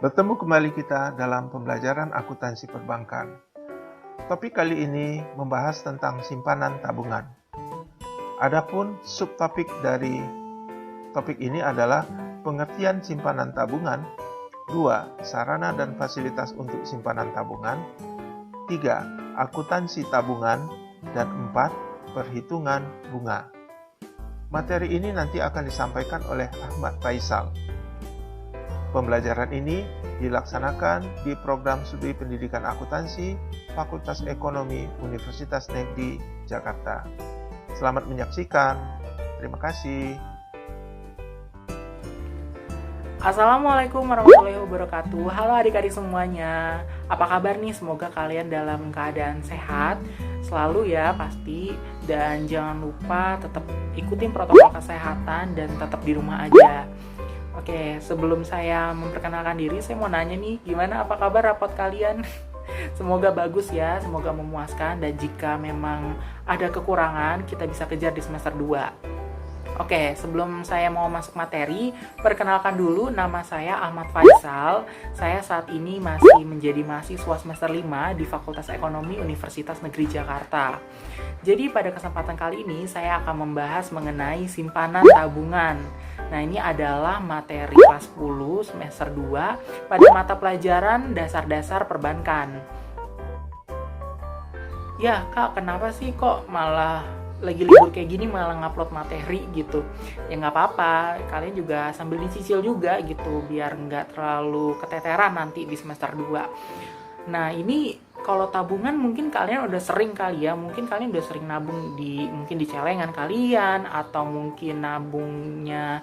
Bertemu kembali kita dalam pembelajaran akuntansi perbankan. Topik kali ini membahas tentang simpanan tabungan. Adapun subtopik dari topik ini adalah pengertian simpanan tabungan, 2. Sarana dan fasilitas untuk simpanan tabungan, 3. Akuntansi tabungan, dan 4. Perhitungan bunga. Materi ini nanti akan disampaikan oleh Ahmad Faisal. Pembelajaran ini dilaksanakan di program studi pendidikan akuntansi Fakultas Ekonomi Universitas Negeri Jakarta. Selamat menyaksikan. Terima kasih. Assalamualaikum warahmatullahi wabarakatuh. Halo adik-adik semuanya. Apa kabar nih? Semoga kalian dalam keadaan sehat selalu ya pasti. Dan jangan lupa tetap ikutin protokol kesehatan dan tetap di rumah aja. Oke, sebelum saya memperkenalkan diri, saya mau nanya nih, gimana apa kabar rapot kalian? Semoga bagus ya, semoga memuaskan. Dan jika memang ada kekurangan, kita bisa kejar di semester 2. Oke, sebelum saya mau masuk materi, perkenalkan dulu, nama saya Ahmad Faisal. Saya saat ini masih menjadi mahasiswa semester 5 di Fakultas Ekonomi Universitas Negeri Jakarta. Jadi pada kesempatan kali ini saya akan membahas mengenai simpanan tabungan. Nah, ini adalah materi kelas 10 semester 2 pada mata pelajaran dasar-dasar perbankan. Ya, Kak, kenapa sih kok malah lagi libur kayak gini malah ngupload materi gitu? Ya nggak apa-apa, kalian juga sambil dicicil juga gitu, biar nggak terlalu keteteran nanti di semester 2. Nah, ini kalau tabungan mungkin kalian udah sering kali ya, mungkin kalian udah sering nabung mungkin di celengan kalian, atau mungkin nabungnya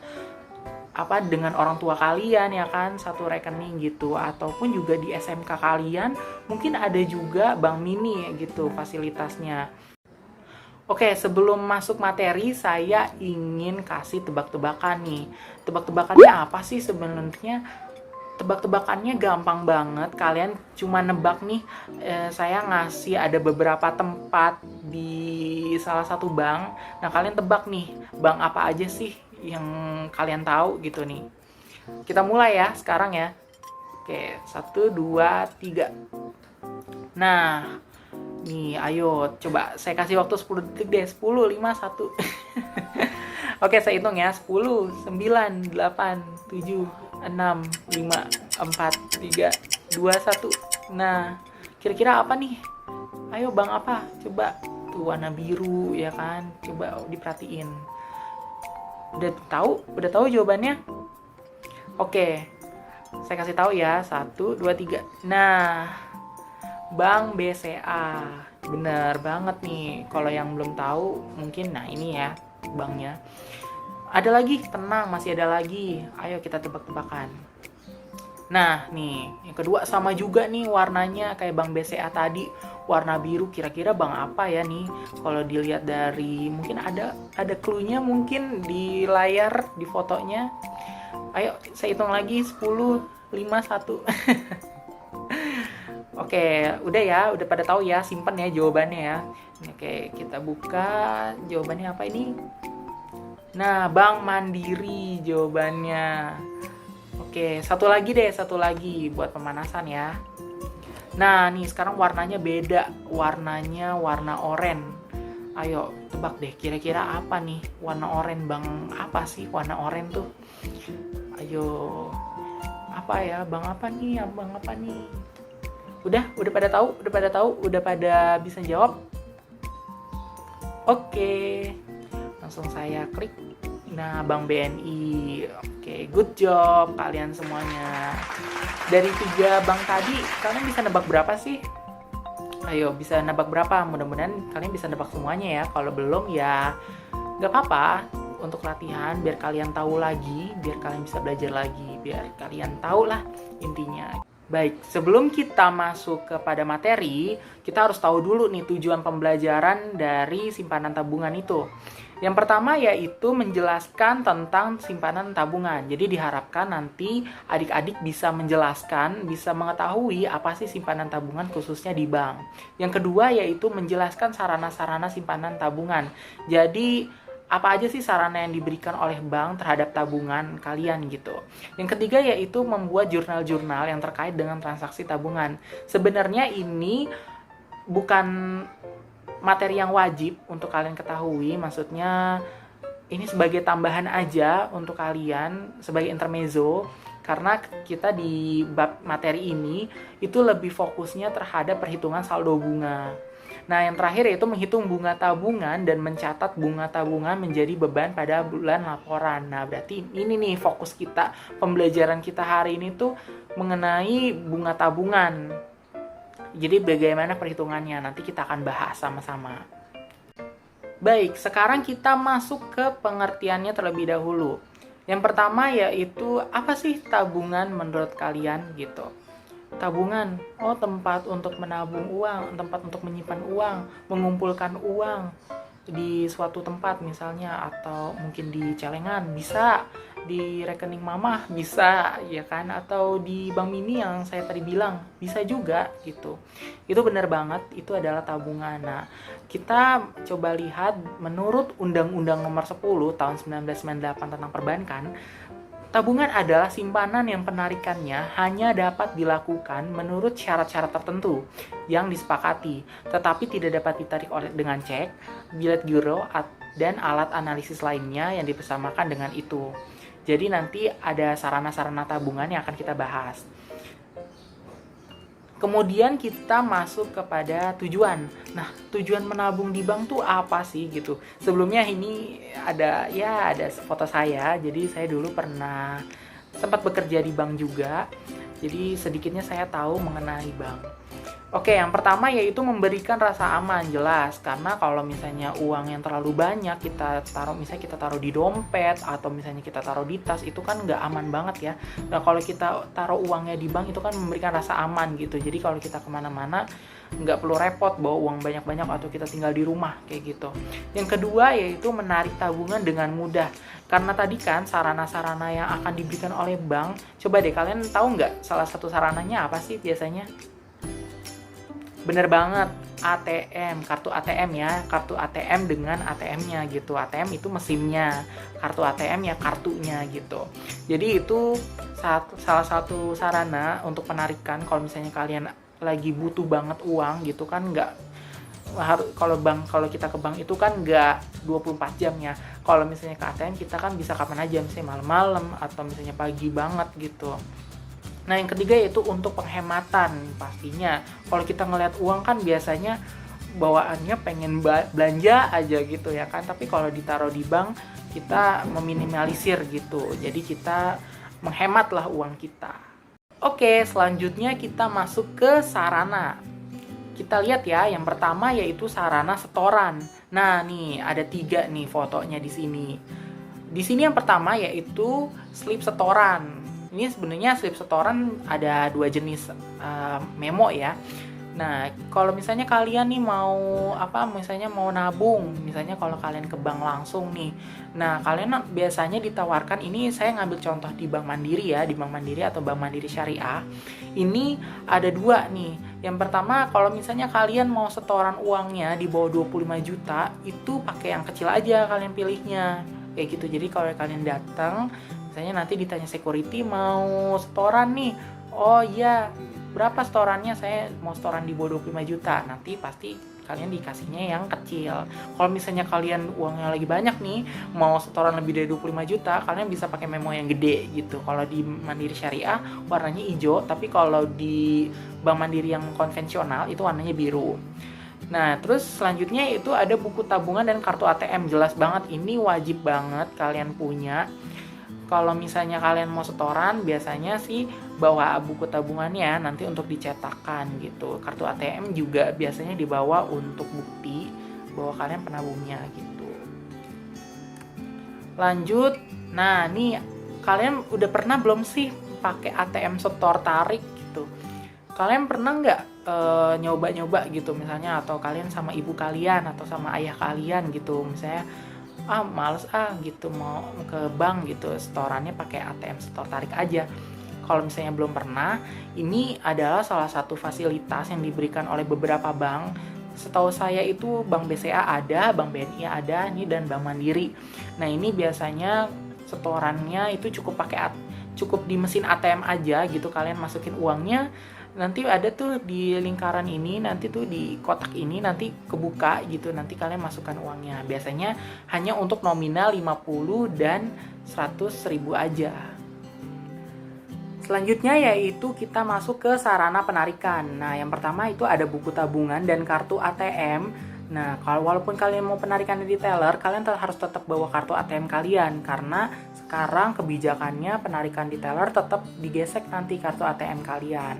dengan orang tua kalian ya kan, satu rekening gitu, ataupun juga di SMK kalian mungkin ada juga bank mini gitu fasilitasnya. Oke, sebelum masuk materi, saya ingin kasih tebak-tebakan nih. Tebak-tebakannya apa sih sebenarnya? Tebak-tebakannya gampang banget. Kalian cuma nebak nih, saya ngasih ada beberapa tempat di salah satu bank. Nah, kalian tebak nih, bank apa aja sih yang kalian tahu gitu nih. Kita mulai ya sekarang ya. Oke, 1, 2, 3. Nah, nih, ayo, coba saya kasih waktu 10 detik deh. 10, 5, 1. Oke, saya hitung ya. 10, 9, 8, 7, 6, 5, 4, 3, 2, 1. Nah, kira-kira apa nih? Ayo, bang apa? Coba. Tuh, warna biru ya kan? Coba diperhatiin. Udah tahu jawabannya? Oke, saya kasih tahu ya. 1, 2, 3. Nah, Bank BCA, bener banget nih. Kalau yang belum tahu mungkin, nah ini ya banknya. Ada lagi, tenang, masih ada lagi. Ayo kita tebak-tebakan. Nah nih, yang kedua sama juga nih warnanya kayak Bank BCA tadi, warna biru. Kira-kira bank apa ya nih? Kalau dilihat dari, mungkin ada clue-nya mungkin di layar, di fotonya. Ayo saya hitung lagi, 10, 5, 1. Oke, udah ya, udah pada tahu ya, simpen ya jawabannya ya. Oke, kita buka jawabannya apa ini? Nah, Bank Mandiri jawabannya. Oke, satu lagi buat pemanasan ya. Nah, nih sekarang warnanya beda, warnanya warna oranye. Ayo tebak deh, kira-kira apa nih warna oranye, bank apa sih warna oranye tuh? Ayo, apa ya, bank apa nih, bank apa nih? Udah pada tahu, udah pada bisa jawab? Oke, langsung saya klik. Nah, Bank BNI. Oke, good job kalian semuanya. Dari 3 bank tadi, kalian bisa nebak berapa sih? Ayo, bisa nebak berapa? Mudah-mudahan kalian bisa nebak semuanya ya. Kalau belum ya nggak apa-apa, untuk latihan biar kalian tahu lagi, biar kalian bisa belajar lagi, biar kalian tahu lah intinya. Baik, sebelum kita masuk kepada materi, kita harus tahu dulu nih tujuan pembelajaran dari simpanan tabungan itu. Yang pertama yaitu menjelaskan tentang simpanan tabungan. Jadi diharapkan nanti adik-adik bisa menjelaskan, bisa mengetahui apa sih simpanan tabungan khususnya di bank. Yang kedua yaitu menjelaskan sarana-sarana simpanan tabungan. Jadi apa aja sih sarana yang diberikan oleh bank terhadap tabungan kalian gitu. Yang ketiga yaitu membuat jurnal-jurnal yang terkait dengan transaksi tabungan. Sebenarnya ini bukan materi yang wajib untuk kalian ketahui, maksudnya ini sebagai tambahan aja untuk kalian, sebagai intermezzo, karena kita di bab materi ini itu lebih fokusnya terhadap perhitungan saldo bunga. Nah, yang terakhir yaitu menghitung bunga tabungan dan mencatat bunga tabungan menjadi beban pada bulan laporan. Nah, berarti ini nih fokus kita, pembelajaran kita hari ini tuh mengenai bunga tabungan. Jadi bagaimana perhitungannya, nanti kita akan bahas sama-sama. Baik, sekarang kita masuk ke pengertiannya terlebih dahulu. Yang pertama yaitu, apa sih tabungan menurut kalian gitu? Tabungan, oh tempat untuk menabung uang, tempat untuk menyimpan uang, mengumpulkan uang di suatu tempat misalnya, atau mungkin di celengan, bisa di rekening mamah, bisa ya kan, atau di bank mini yang saya tadi bilang, bisa juga gitu. Itu benar banget, itu adalah tabungan. Nah, kita coba lihat menurut Undang-Undang Nomor 10 tahun 1998 tentang perbankan, tabungan adalah simpanan yang penarikannya hanya dapat dilakukan menurut syarat-syarat tertentu yang disepakati, tetapi tidak dapat ditarik dengan cek, bilet giro, dan alat analisis lainnya yang dipersamakan dengan itu. Jadi nanti ada sarana-sarana tabungan yang akan kita bahas. Kemudian kita masuk kepada tujuan. Nah, tujuan menabung di bank tuh apa sih gitu? Sebelumnya ini ada foto saya. Jadi saya dulu pernah sempat bekerja di bank juga. Jadi sedikitnya saya tahu mengenai bank. Oke, yang pertama yaitu memberikan rasa aman, jelas. Karena kalau misalnya uang yang terlalu banyak kita taruh di dompet atau misalnya kita taruh di tas, itu kan nggak aman banget ya. Nah, kalau kita taruh uangnya di bank itu kan memberikan rasa aman gitu. Jadi kalau kita kemana-mana nggak perlu repot bawa uang banyak-banyak atau kita tinggal di rumah kayak gitu. Yang kedua yaitu menarik tabungan dengan mudah. Karena tadi kan sarana-sarana yang akan diberikan oleh bank, coba deh kalian tahu nggak salah satu sarananya apa sih biasanya? Bener banget, ATM, kartu ATM ya, kartu ATM dengan ATM-nya gitu. ATM itu mesinnya, kartu ATM ya kartunya gitu. Jadi itu salah satu sarana untuk penarikan kalau misalnya kalian lagi butuh banget uang gitu kan, nggak harus kalau kita ke bank itu kan nggak 24 jam ya. Kalau misalnya ke ATM kita kan bisa kapan aja, misalnya malam-malam atau misalnya pagi banget gitu. Nah, yang ketiga yaitu untuk penghematan pastinya. Kalau kita ngelihat uang kan biasanya bawaannya pengen belanja aja gitu ya kan. Tapi kalau ditaruh di bank kita meminimalisir gitu. Jadi kita menghematlah uang kita. Oke, selanjutnya kita masuk ke sarana. Kita lihat ya, yang pertama yaitu sarana setoran. Nah, nih ada 3 nih fotonya di sini. Di sini yang pertama yaitu slip setoran. Ini sebenarnya slip setoran ada 2 jenis memo ya. Nah, kalau misalnya kalian nih mau nabung, misalnya kalau kalian ke bank langsung nih. Nah, kalian biasanya ditawarkan, ini saya ngambil contoh di Bank Mandiri ya, di Bank Mandiri atau Bank Mandiri Syariah. Ini ada 2 nih. Yang pertama, kalau misalnya kalian mau setoran uangnya di bawah 25 juta, itu pakai yang kecil aja kalian pilihnya. Kayak gitu. Jadi kalau kalian datang, misalnya nanti ditanya security mau setoran nih, oh iya berapa setorannya, saya mau setoran di bawah 25 juta, nanti pasti kalian dikasihnya yang kecil. Kalau misalnya kalian uangnya lagi banyak nih, mau setoran lebih dari 25 juta, kalian bisa pakai memo yang gede gitu. Kalau di Mandiri Syariah warnanya hijau, tapi kalau di Bank Mandiri yang konvensional itu warnanya biru. Nah, terus selanjutnya itu ada buku tabungan dan kartu ATM. Jelas banget, ini wajib banget kalian punya. Kalau misalnya kalian mau setoran, biasanya sih bawa buku tabungannya nanti untuk dicetakkan gitu. Kartu ATM juga biasanya dibawa untuk bukti bahwa kalian penabungnya gitu. Lanjut, nah nih kalian udah pernah belum sih pakai ATM setor tarik gitu? Kalian pernah nggak nyoba-nyoba gitu misalnya, atau kalian sama ibu kalian atau sama ayah kalian gitu, misalnya males gitu mau ke bank gitu, setorannya pakai ATM setor tarik aja. Kalau misalnya belum pernah, ini adalah salah satu fasilitas yang diberikan oleh beberapa bank Setahu saya itu Bank BCA ada, Bank BNI ada, nih dan Bank Mandiri. Nah ini biasanya setorannya itu cukup di mesin ATM aja gitu, kalian masukin uangnya, nanti ada tuh di lingkaran ini, nanti tuh di kotak ini nanti kebuka gitu, nanti kalian masukkan uangnya. Biasanya hanya untuk nominal 50 dan 100 ribu aja. Selanjutnya yaitu kita masuk ke sarana penarikan. Nah, yang pertama itu ada buku tabungan dan kartu ATM. Nah, walaupun kalian mau penarikan di teller, kalian harus tetap bawa kartu ATM kalian, karena sekarang kebijakannya penarikan di teller tetap digesek nanti kartu ATM kalian.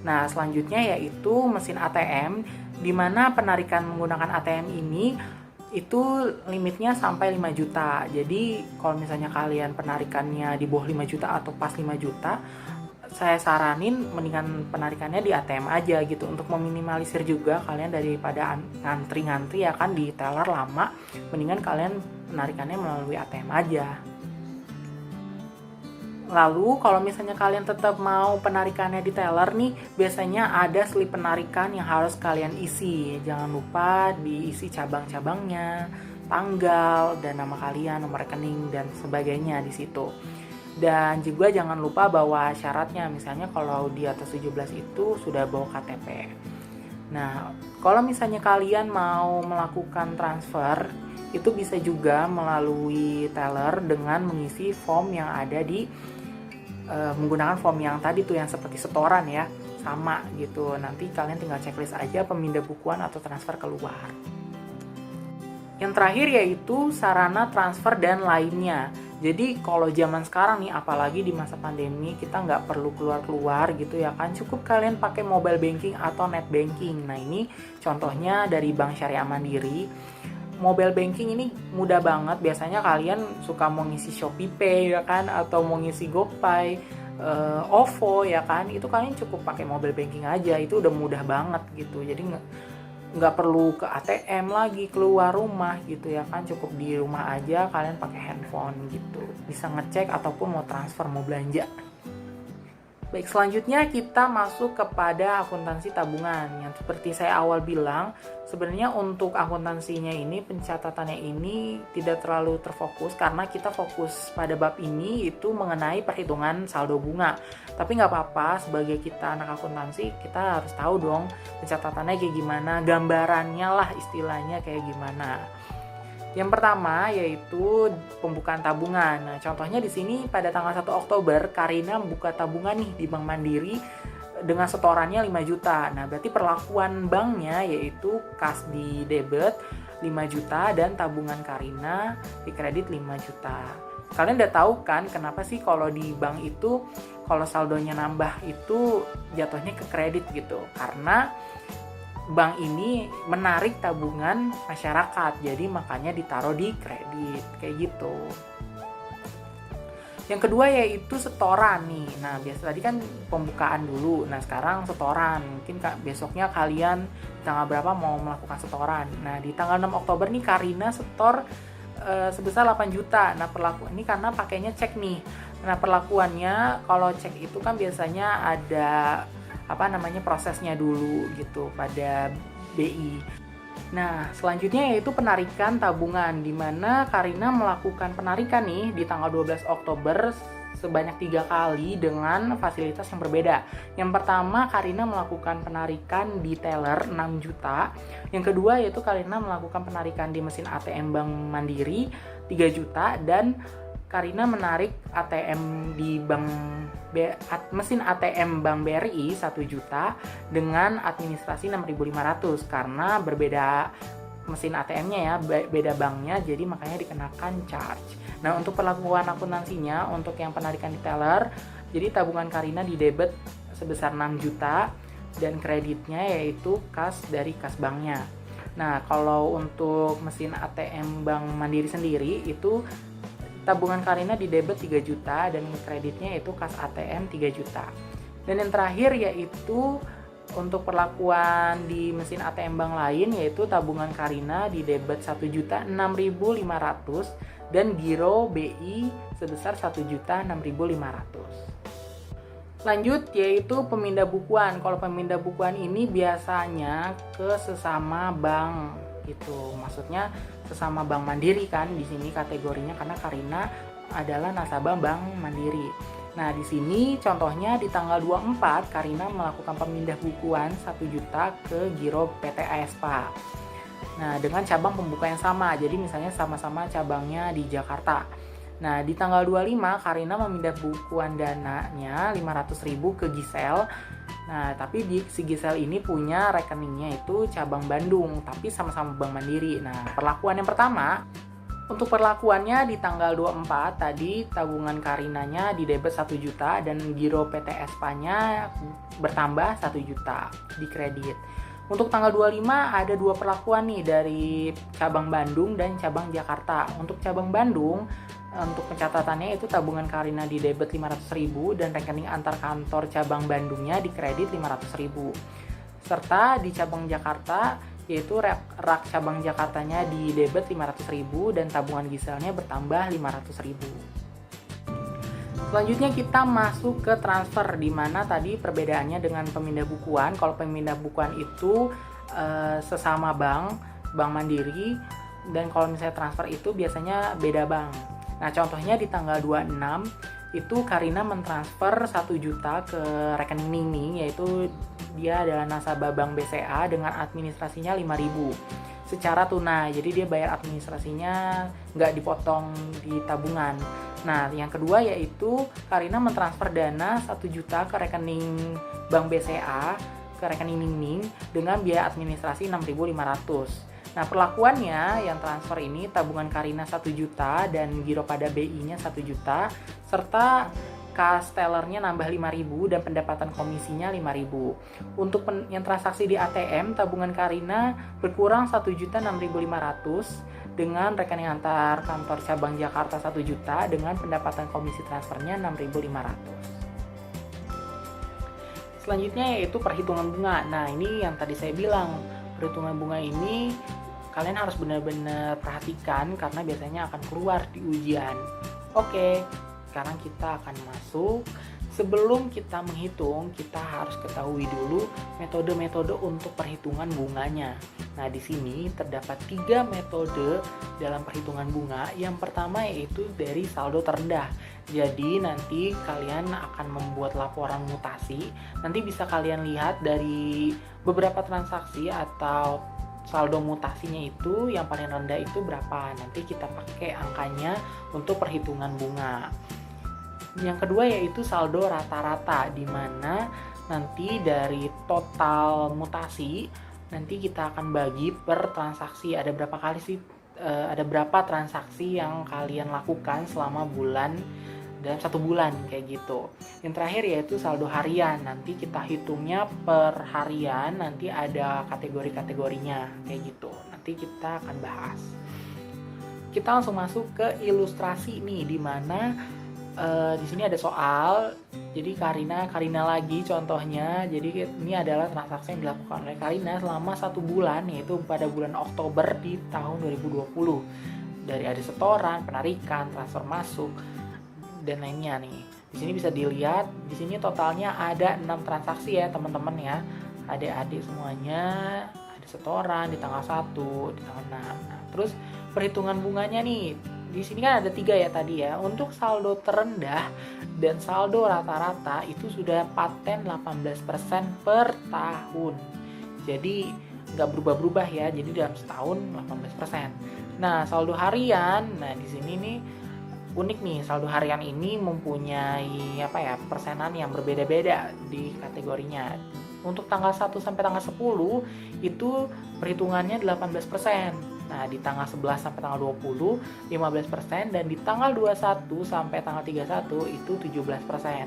Nah, selanjutnya yaitu mesin ATM, di mana penarikan menggunakan ATM ini itu limitnya sampai 5 juta. Jadi kalau misalnya kalian penarikannya di bawah 5 juta atau pas 5 juta, saya saranin mendingan penarikannya di ATM aja gitu, untuk meminimalisir juga kalian daripada ngantri-ngantri ya kan di teller lama, mendingan kalian penarikannya melalui ATM aja. Lalu kalau misalnya kalian tetap mau penarikannya di teller nih, biasanya ada slip penarikan yang harus kalian isi. Jangan lupa diisi cabang-cabangnya, tanggal, dan nama kalian, nomor rekening dan sebagainya di situ. Dan juga jangan lupa bawa syaratnya, misalnya kalau di atas 17 itu sudah bawa KTP. Nah, kalau misalnya kalian mau melakukan transfer, itu bisa juga melalui teller dengan mengisi form yang ada di menggunakan form yang tadi tuh yang seperti setoran ya, sama gitu. Nanti kalian tinggal checklist aja pemindah bukuan atau transfer keluar. Yang terakhir yaitu sarana transfer dan lainnya. Jadi kalau zaman sekarang nih, apalagi di masa pandemi, kita nggak perlu keluar-keluar gitu ya kan, cukup kalian pakai mobile banking atau net banking. Nah ini contohnya dari Bank Syariah Mandiri. Mobile banking ini mudah banget, biasanya kalian suka mau ngisi ShopeePay ya kan, atau mau ngisi GoPay, OVO ya kan, itu kalian cukup pakai mobile banking aja, itu udah mudah banget gitu. Jadi nggak perlu ke ATM lagi keluar rumah gitu ya kan, cukup di rumah aja kalian pakai handphone gitu, bisa ngecek ataupun mau transfer, mau belanja. Baik, selanjutnya kita masuk kepada akuntansi tabungan. Yang seperti saya awal bilang, sebenarnya untuk akuntansinya ini, pencatatannya ini tidak terlalu terfokus, karena kita fokus pada bab ini itu mengenai perhitungan saldo bunga. Tapi nggak apa-apa, sebagai kita anak akuntansi, kita harus tahu dong pencatatannya kayak gimana, gambarannya lah istilahnya kayak gimana. Yang pertama yaitu pembukaan tabungan. Nah, contohnya di sini pada tanggal 1 Oktober Karina membuka tabungan nih di Bank Mandiri dengan setorannya 5 juta. Nah, berarti perlakuan banknya yaitu kas di debit 5 juta dan tabungan Karina di kredit 5 juta. Kalian udah tahu kan kenapa sih kalau di bank itu kalau saldonya nambah itu jatuhnya ke kredit gitu? Karena bank ini menarik tabungan masyarakat, jadi makanya ditaruh di kredit kayak gitu. Yang kedua yaitu setoran nih. Nah, biasa tadi kan pembukaan dulu. Nah, sekarang setoran. Mungkin besoknya kalian tanggal berapa mau melakukan setoran. Nah, di tanggal 6 Oktober nih Karina setor sebesar 8 juta. Nah, perlakuan ini karena pakainya cek nih. Nah, perlakuannya kalau cek itu kan biasanya ada prosesnya dulu gitu pada BI. Nah, selanjutnya yaitu penarikan tabungan, di mana Karina melakukan penarikan nih di tanggal 12 Oktober sebanyak 3 kali dengan fasilitas yang berbeda. Yang pertama, Karina melakukan penarikan di teller 6 juta. Yang kedua yaitu Karina melakukan penarikan di mesin ATM Bank Mandiri 3 juta, dan Karina menarik ATM di mesin ATM Bank BRI 1 juta dengan administrasi 6.500, karena berbeda mesin ATM-nya ya, beda banknya, jadi makanya dikenakan charge. Nah, untuk perlakuan akuntansinya untuk yang penarikan di teller, jadi tabungan Karina di debit sebesar 6 juta dan kreditnya yaitu kas dari kas banknya. Nah, kalau untuk mesin ATM Bank Mandiri sendiri itu tabungan Karina di debit 3 juta dan kreditnya itu kas ATM 3 juta. Dan yang terakhir yaitu untuk perlakuan di mesin ATM bank lain, yaitu tabungan Karina di debit 1.6.500 dan giro BI sebesar 1.6.500. Lanjut yaitu pemindah bukuan. Kalau pemindah bukuan ini biasanya ke sesama bank gitu. Maksudnya sesama bank Mandiri kan di sini kategorinya, karena Karina adalah nasabah Bank Mandiri. Nah, di sini contohnya di tanggal 24 Karina melakukan pemindah bukuan 1 juta ke giro PT Aespa. Nah, dengan cabang pembuka yang sama. Jadi misalnya sama-sama cabangnya di Jakarta. Nah, di tanggal 25 Karina memindah bukuan dananya 500.000 ke Gisel. Nah, tapi si Gisel ini punya rekeningnya itu cabang Bandung, tapi sama-sama Bank Mandiri. Nah, perlakuan yang pertama, untuk perlakuannya di tanggal 24 tadi tabungan Karinanya di debit 1 juta dan giro PT Aespa-nya bertambah 1 juta di kredit. Untuk tanggal 25 ada 2 perlakuan nih dari cabang Bandung dan cabang Jakarta. Untuk cabang Bandung, untuk pencatatannya itu tabungan Karina di debit 500.000 dan rekening antar kantor cabang Bandungnya di kredit 500.000. Serta di cabang Jakarta yaitu rak cabang Jakartanya di debit 500.000 dan tabungan Giselnya bertambah 500.000. Selanjutnya kita masuk ke transfer, di mana tadi perbedaannya dengan pemindah bukuan. Kalau pemindah bukuan itu sesama bank Mandiri, dan kalau misalnya transfer itu biasanya beda bank. Nah, contohnya di tanggal 26 itu Karina mentransfer 1 juta ke rekening Ningning, yaitu dia adalah nasabah Bank BCA dengan administrasinya 5.000 secara tunai. Jadi dia bayar administrasinya nggak dipotong di tabungan. Nah, yang kedua yaitu Karina mentransfer dana 1 juta ke rekening Bank BCA ke rekening Ningning dengan biaya administrasi 6.500. Nah, perlakuannya yang transfer ini tabungan Karina 1 juta dan giro pada BI-nya 1 juta serta kas tellernya nambah 5.000 dan pendapatan komisinya 5.000. Untuk yang transaksi di ATM, tabungan Karina berkurang 1.006.500 dengan rekening antar kantor cabang Jakarta 1 juta dengan pendapatan komisi transfernya 6.500. Selanjutnya yaitu perhitungan bunga. Nah, ini yang tadi saya bilang, perhitungan bunga ini kalian harus benar-benar perhatikan karena biasanya akan keluar di ujian. Oke, sekarang kita akan masuk. Sebelum kita menghitung, kita harus ketahui dulu metode-metode untuk perhitungan bunganya. Nah, di sini terdapat 3 metode dalam perhitungan bunga. Yang pertama yaitu dari saldo terendah. Jadi nanti kalian akan membuat laporan mutasi. Nanti bisa kalian lihat dari beberapa transaksi atau saldo mutasinya itu yang paling rendah itu berapa. Nanti kita pakai angkanya untuk perhitungan bunga. Yang kedua yaitu saldo rata-rata, di mana nanti dari total mutasi nanti kita akan bagi per transaksi. Ada berapa kali sih? Ada berapa transaksi yang kalian lakukan selama bulan dalam 1 bulan kayak gitu. Yang terakhir yaitu saldo harian. Nanti kita hitungnya per harian, nanti ada kategori-kategorinya kayak gitu. Nanti kita akan bahas. Kita langsung masuk ke ilustrasi nih, di mana di sini ada soal. Jadi Karina lagi contohnya. Jadi ini adalah transaksi yang dilakukan oleh Karina selama 1 bulan, yaitu pada bulan Oktober di tahun 2020. Dari ada setoran, penarikan, transfer masuk, dan lainnya nih. Di sini bisa dilihat, di sini totalnya ada 6 transaksi ya teman-teman ya. Adik-adik semuanya ada setoran di tanggal 1, di tanggal 6. Nah, terus perhitungan bunganya nih. Di sini kan ada 3 ya tadi ya. Untuk saldo terendah dan saldo rata-rata itu sudah paten 18% per tahun. Jadi nggak berubah-berubah ya. Jadi dalam setahun 18%. Nah, saldo harian, nah di sini nih unik nih, saldo harian ini mempunyai persenan yang berbeda-beda di kategorinya. Untuk tanggal 1 sampai tanggal 10 itu perhitungannya 18%. Nah, di tanggal 11 sampai tanggal 20 15% dan di tanggal 21 sampai tanggal 31 itu 17%.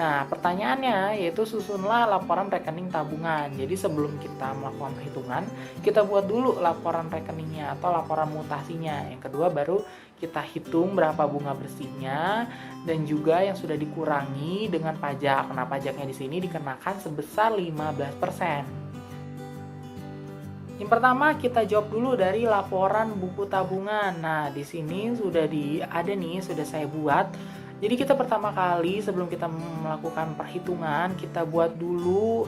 Nah, pertanyaannya yaitu susunlah laporan rekening tabungan. Jadi sebelum kita melakukan perhitungan, kita buat dulu laporan rekeningnya atau laporan mutasinya. Yang kedua baru kita hitung berapa bunga bersihnya dan juga yang sudah dikurangi dengan pajak. Nah, pajaknya di sini dikenakan sebesar 15%. Yang pertama kita jawab dulu dari laporan buku tabungan. Nah, di sini sudah saya buat Jadi kita pertama kali sebelum kita melakukan perhitungan, kita buat dulu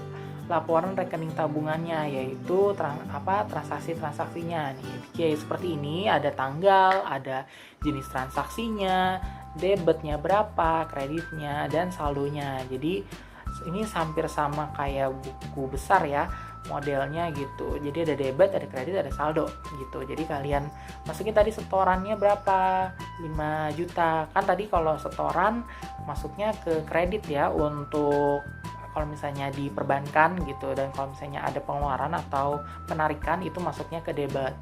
laporan rekening tabungannya, yaitu transaksi-transaksinya nih. Kayak seperti ini, ada tanggal, ada jenis transaksinya, debitnya berapa, kreditnya, dan saldonya. Jadi ini hampir sama kayak buku besar ya modelnya gitu. Jadi ada debit, ada kredit, ada saldo gitu. Jadi kalian masukin tadi setorannya berapa, 5 juta. Kan tadi kalau setoran masuknya ke kredit ya, untuk kalau misalnya di perbankan gitu, dan kalau misalnya ada pengeluaran atau penarikan itu masuknya ke debit.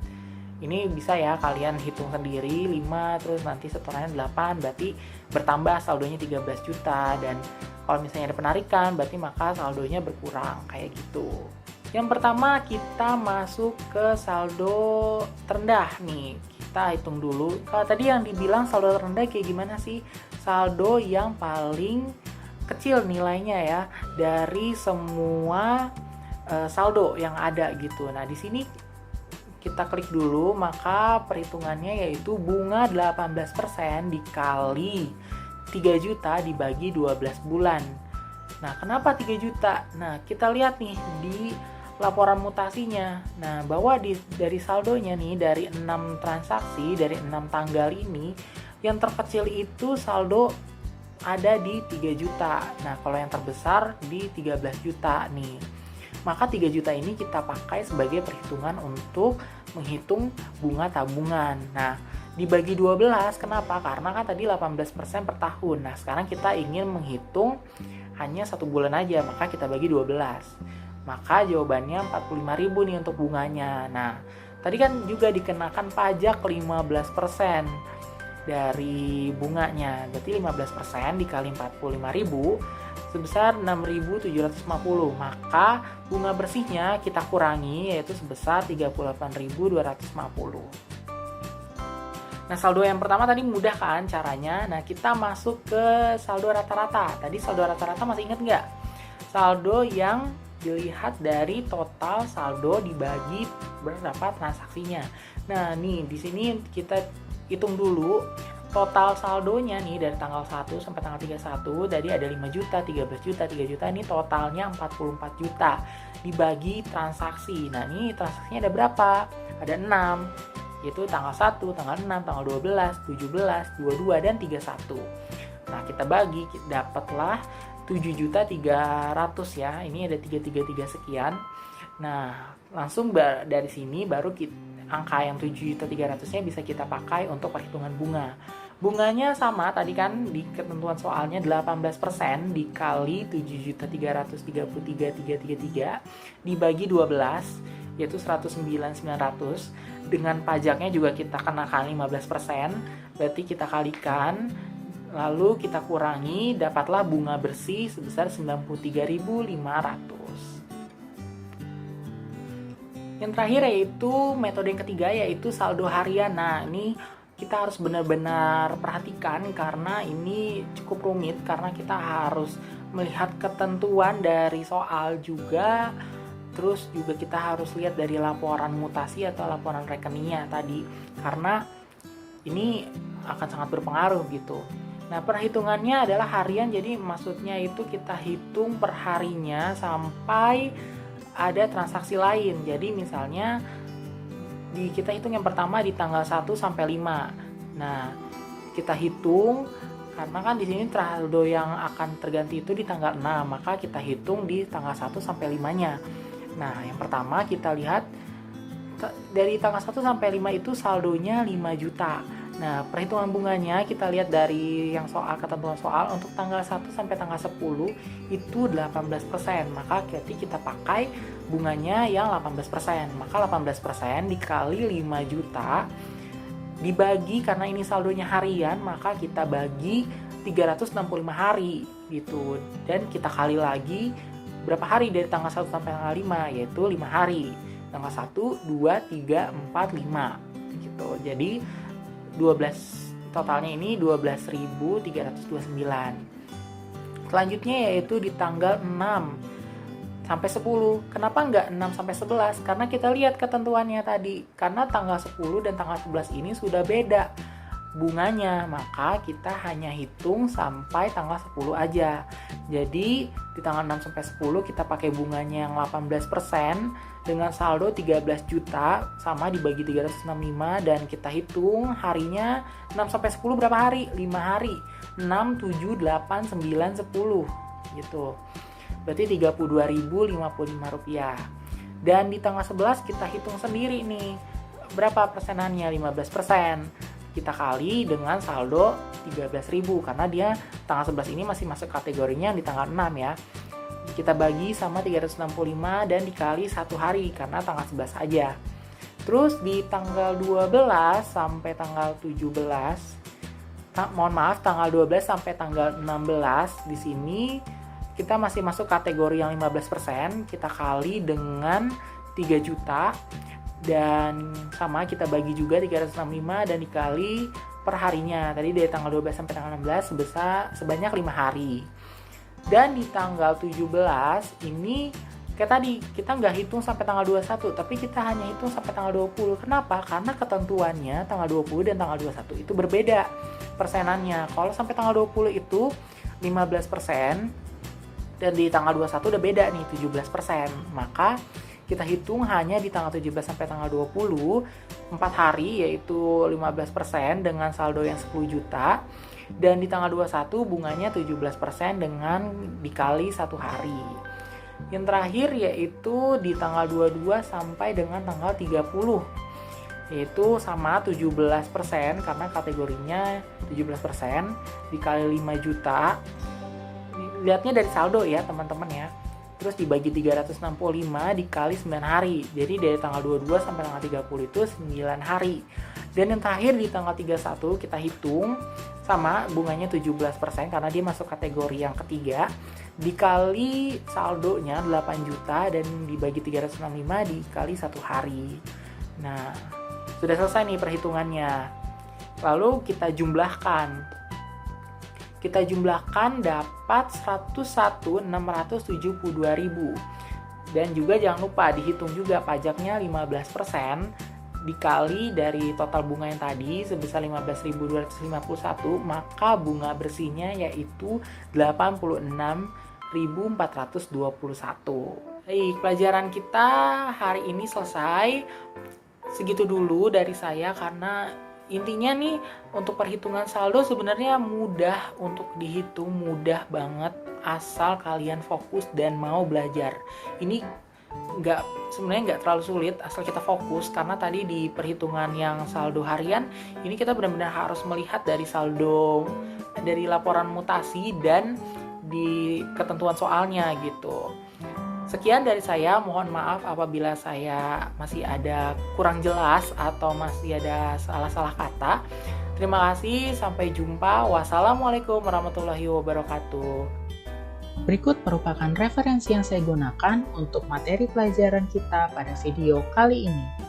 Ini bisa ya kalian hitung sendiri, 5 terus nanti setorannya 8, berarti bertambah saldonya 13 juta, dan kalau misalnya ada penarikan berarti maka saldonya berkurang kayak gitu. Yang pertama kita masuk ke saldo terendah nih. Kita hitung dulu. Kalau tadi yang dibilang saldo terendah kayak gimana sih? Saldo yang paling kecil nilainya ya dari semua saldo yang ada gitu. Nah, di sini kita klik dulu, maka perhitungannya yaitu bunga 18% dikali 3 juta dibagi 12 bulan. Nah, kenapa 3 juta? Nah, kita lihat nih di laporan mutasinya. Nah, bahwa dari saldonya nih, dari 6 transaksi, dari 6 tanggal ini, yang terkecil itu saldo ada di 3 juta. Nah, kalau yang terbesar di 13 juta nih. Maka 3 juta ini kita pakai sebagai perhitungan untuk menghitung bunga tabungan. Nah, dibagi 12, kenapa? Karena kan tadi 18% per tahun. Nah, sekarang kita ingin menghitung hanya 1 bulan aja, maka kita bagi 12. Maka jawabannya 45.000 nih untuk bunganya. Nah, tadi kan juga dikenakan pajak 15% dari bunganya. Berarti 15% dikali 45.000 sebesar 6.750. Maka bunga bersihnya kita kurangi, yaitu sebesar 38.250. Nah, saldo yang pertama tadi mudah kan caranya. Nah, kita masuk ke saldo rata-rata. Tadi saldo rata-rata masih ingat nggak? Saldo yang dilihat dari total saldo dibagi berapa transaksinya. Nah, nih di sini kita hitung dulu total saldonya nih dari tanggal 1 sampai tanggal 31. Tadi ada 5 juta, 13 juta, 3 juta. Ini totalnya 44 juta dibagi transaksi. Nah, ini transaksinya ada berapa? Ada 6. Yaitu tanggal 1, tanggal 6, tanggal 12, 17, 22, dan 31. Nah, kita bagi, dapatlah 7.300.000 ya. Ini ada 333 sekian. Nah, langsung dari sini baru angka yang 7.300.000-nya bisa kita pakai untuk perhitungan bunga. Bunganya sama tadi kan di ketentuan soalnya 18% dikali 7.333.333 dibagi 12, yaitu 109.900. Dengan pajaknya juga kita kenakan 15%, berarti kita kalikan, lalu kita kurangi, dapatlah bunga bersih sebesar 93.500. Yang terakhir yaitu metode yang ketiga, yaitu saldo harian. Nah, ini kita harus benar-benar perhatikan karena ini cukup rumit, karena kita harus melihat ketentuan dari soal juga. Terus juga kita harus lihat dari laporan mutasi atau laporan rekeningnya tadi, karena ini akan sangat berpengaruh gitu. Nah, perhitungannya adalah harian, jadi maksudnya itu kita hitung per harinya sampai ada transaksi lain. Jadi misalnya kita hitung yang pertama di tanggal 1 sampai 5. Nah, kita hitung karena kan di sini saldo yang akan terganti itu di tanggal 6, maka kita hitung di tanggal 1 sampai 5-nya. Nah, yang pertama kita lihat dari tanggal 1 sampai 5 itu saldonya 5 juta. Nah, perhitungan bunganya kita lihat dari yang ketentuan soal untuk tanggal 1 sampai tanggal 10 itu 18%. Maka kita pakai bunganya yang 18%. Maka 18% dikali 5 juta dibagi, karena ini saldonya harian, maka kita bagi 365 hari gitu. Dan kita kali lagi berapa hari dari tanggal 1 sampai tanggal 5, yaitu 5 hari. Tanggal 1, 2, 3, 4, 5 gitu. Jadi 12 totalnya ini 12.329. Selanjutnya yaitu di tanggal 6 sampai 10. Kenapa enggak 6 sampai 11? Karena kita lihat ketentuannya tadi. Karena tanggal 10 dan tanggal 11 ini sudah beda. bunganya, maka kita hanya hitung sampai tanggal 10 aja. Jadi di tanggal 6 sampai 10 kita pakai bunganya yang 18% dengan saldo 13 juta sama dibagi 365 dan kita hitung harinya 6 sampai 10 berapa hari? 5 hari. 6, 7, 8, 9, 10 gitu. Berarti Rp32.055. Dan di tanggal 11 kita hitung sendiri nih. Berapa persenannya? 15%. Kita kali dengan saldo 13.000 karena dia tanggal 11 ini masih masuk kategorinya di tanggal 6 ya. Kita bagi sama 365 dan dikali 1 hari karena tanggal 11 aja. Terus di tanggal 12 sampai tanggal 17, tanggal 12 sampai tanggal 16 di sini kita masih masuk kategori yang 15%, kita kali dengan 3 juta dan sama kita bagi juga 365 dan dikali per harinya. Tadi dari tanggal 12 sampai tanggal 16 sebanyak 5 hari. Dan di tanggal 17 ini kayak tadi kita nggak hitung sampai tanggal 21, tapi kita hanya hitung sampai tanggal 20. Kenapa? Karena ketentuannya tanggal 20 dan tanggal 21 itu berbeda persenannya. Kalau sampai tanggal 20 itu 15%, dan di tanggal 21 udah beda nih 17%. Maka kita hitung hanya di tanggal 17 sampai tanggal 20, 4 hari yaitu 15% dengan saldo yang 10 juta. Dan di tanggal 21 bunganya 17% dengan dikali 1 hari. Yang terakhir yaitu di tanggal 22 sampai dengan tanggal 30. Yaitu sama 17% karena kategorinya 17% dikali 5 juta. Lihatnya dari saldo ya teman-teman ya. Terus dibagi 365 dikali 9 hari. Jadi dari tanggal 22 sampai tanggal 30 itu 9 hari. Dan yang terakhir di tanggal 31 kita hitung sama bunganya 17% karena dia masuk kategori yang ketiga. Dikali saldonya 8 juta dan dibagi 365 dikali 1 hari. Nah, sudah selesai nih perhitungannya. Lalu kita jumlahkan. Kita jumlahkan dapat 101.672.000. Dan juga jangan lupa dihitung juga pajaknya 15% dikali dari total bunga yang tadi sebesar 15.251, maka bunga bersihnya yaitu 86.421. Baik, pelajaran kita hari ini selesai. Segitu dulu dari saya karena intinya nih untuk perhitungan saldo sebenarnya mudah untuk dihitung, mudah banget asal kalian fokus dan mau belajar. Ini sebenarnya nggak terlalu sulit asal kita fokus karena tadi di perhitungan yang saldo harian ini kita benar-benar harus melihat dari saldo dari laporan mutasi dan di ketentuan soalnya gitu. Sekian dari saya, mohon maaf apabila saya masih ada kurang jelas atau masih ada salah-salah kata. Terima kasih, sampai jumpa. Wassalamualaikum warahmatullahi wabarakatuh. Berikut merupakan referensi yang saya gunakan untuk materi pelajaran kita pada video kali ini.